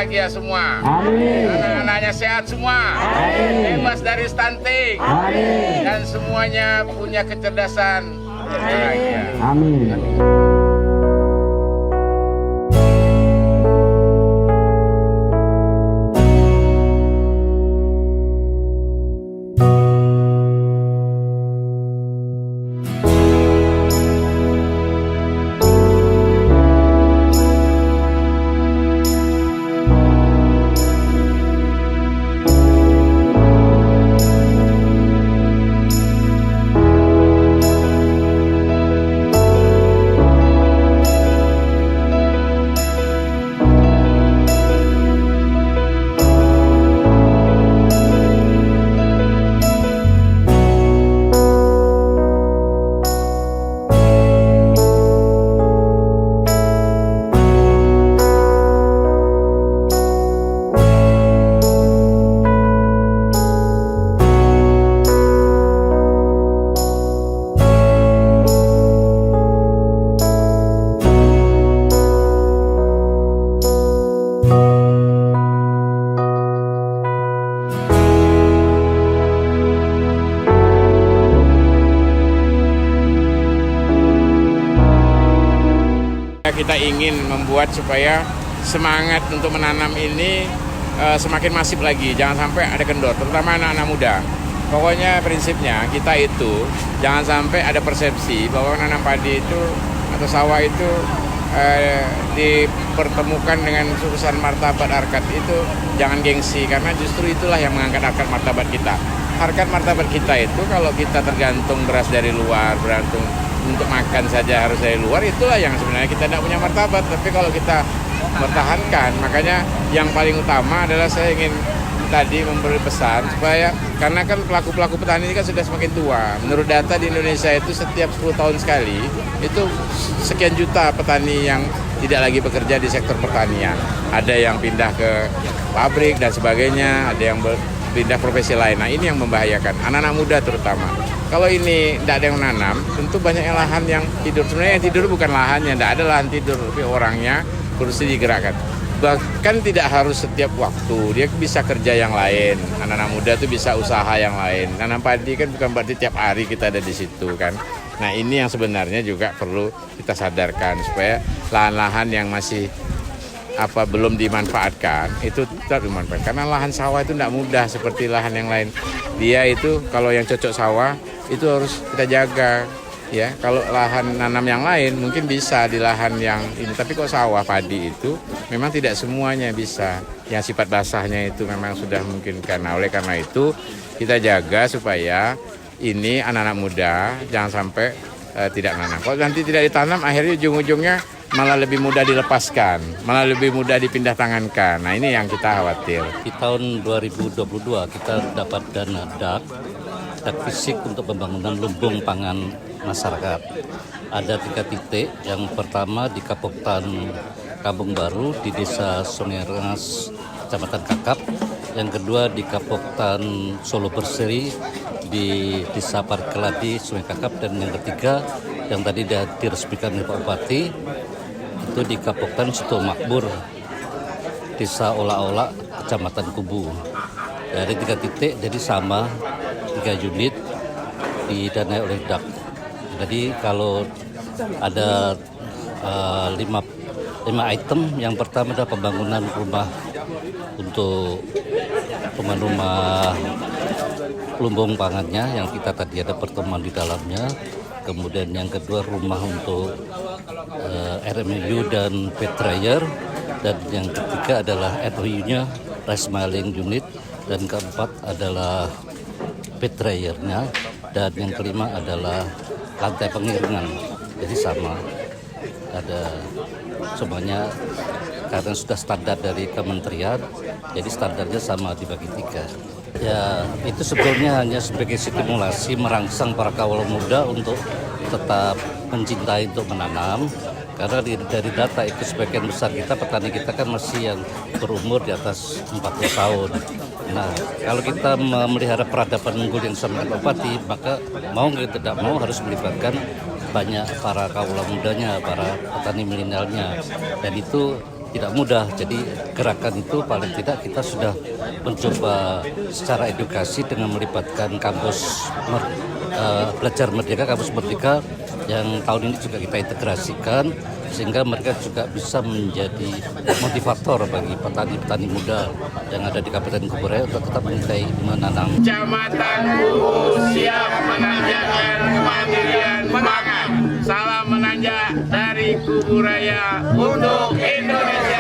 bahagia semua. Amin. Anak-anaknya sehat semua. Amin. Bebas dari stunting. Amin. Dan semuanya punya kecerdasan. Bahagia. Amin. Kita ingin membuat supaya semangat untuk menanam ini semakin masif lagi, jangan sampai ada kendor, terutama anak-anak muda. Pokoknya prinsipnya kita itu jangan sampai ada persepsi bahwa menanam padi itu atau sawah itu dipertemukan dengan urusan martabat harkat. Itu jangan gengsi, karena justru itulah yang mengangkat harkat martabat kita. Harkat martabat kita itu kalau kita tergantung beras dari luar, bergantung untuk makan saja harus dari luar, itulah yang sebenarnya kita tidak punya martabat. Tapi kalau kita mempertahankan, makanya yang paling utama adalah saya ingin tadi memberi pesan supaya, karena kan pelaku-pelaku petani ini kan sudah semakin tua. Menurut data di Indonesia itu setiap 10 tahun sekali itu sekian juta petani yang tidak lagi bekerja di sektor pertanian. Ada yang pindah ke pabrik dan sebagainya, ada yang pindah profesi lain. Nah, ini yang membahayakan anak-anak muda terutama. Kalau ini tidak ada yang menanam, tentu banyak lahan yang tidur. Sebenarnya yang tidur bukan lahannya, tidak ada lahan tidur, tapi orangnya harus digerakkan. Bahkan tidak harus setiap waktu, dia bisa kerja yang lain. Anak-anak muda itu bisa usaha yang lain. Nanam padi kan bukan berarti tiap hari kita ada di situ kan. Nah, ini yang sebenarnya juga perlu kita sadarkan supaya lahan-lahan yang masih belum dimanfaatkan itu tetap dimanfaatkan, karena lahan sawah itu tidak mudah seperti lahan yang lain. Dia itu kalau yang cocok sawah itu harus kita jaga ya. Kalau lahan nanam yang lain mungkin bisa di lahan yang ini, tapi kok sawah padi itu memang tidak semuanya bisa, yang sifat basahnya itu memang sudah memungkinkan. Nah, oleh karena itu kita jaga supaya ini anak-anak muda jangan sampai tidak nanam. Kalau nanti tidak ditanam, akhirnya ujung-ujungnya malah lebih mudah dilepaskan, malah lebih mudah dipindah tangankan. Nah, ini yang kita khawatir. Di tahun 2022 kita dapat dana DAK fisik untuk pembangunan lumbung pangan masyarakat. Ada 3 titik. Yang pertama di Kapoktan Kampung Baru di Desa Sungai Rengas, Kecamatan Kakap. Yang kedua di Kapoktan Solo Berseri di Desa Parkeladi, Sungai Kakap. Dan yang ketiga yang tadi diresmikan oleh Pak Bupati itu di Kapoktan Situ Makmur, Desa Ola-Ola, Kecamatan Kubu. Dari 3 titik, jadi sama 3 unit didanai oleh DAK. Jadi kalau ada 5 item, yang pertama adalah pembangunan rumah untuk rumah lumbung pangannya yang kita tadi ada pertemuan di dalamnya. Kemudian yang kedua rumah untuk RMU dan pet dryer, dan yang ketiga adalah ROU-nya rice milling unit, dan keempat adalah pet dryer-nya, dan yang kelima adalah lantai pengiringan. Jadi sama, ada semuanya karena sudah standar dari kementerian, jadi standarnya sama dibagi 3. Ya, itu sebetulnya hanya sebagai stimulasi merangsang para kaula muda untuk tetap mencintai untuk menanam. Karena dari data itu sebagian besar kita, petani kita kan masih yang berumur di atas 40 tahun. Nah, kalau kita memelihara peradaban unggul yang sama dengan Bupati, maka mau tidak mau harus melibatkan banyak para kaula mudanya, para petani milenialnya. Dan itu tidak mudah. Jadi gerakan itu paling tidak kita sudah mencoba secara edukasi dengan melibatkan kampus Belajar Merdeka, kampus Merdeka yang tahun ini juga kita integrasikan sehingga mereka juga bisa menjadi motivator bagi petani-petani muda yang ada di Kabupaten Kuburaya untuk tetap menanam. Kecamatanku siap menanjakan kemandirian pangan. Salam menanjak dari Kuburaya untuk Indonesia.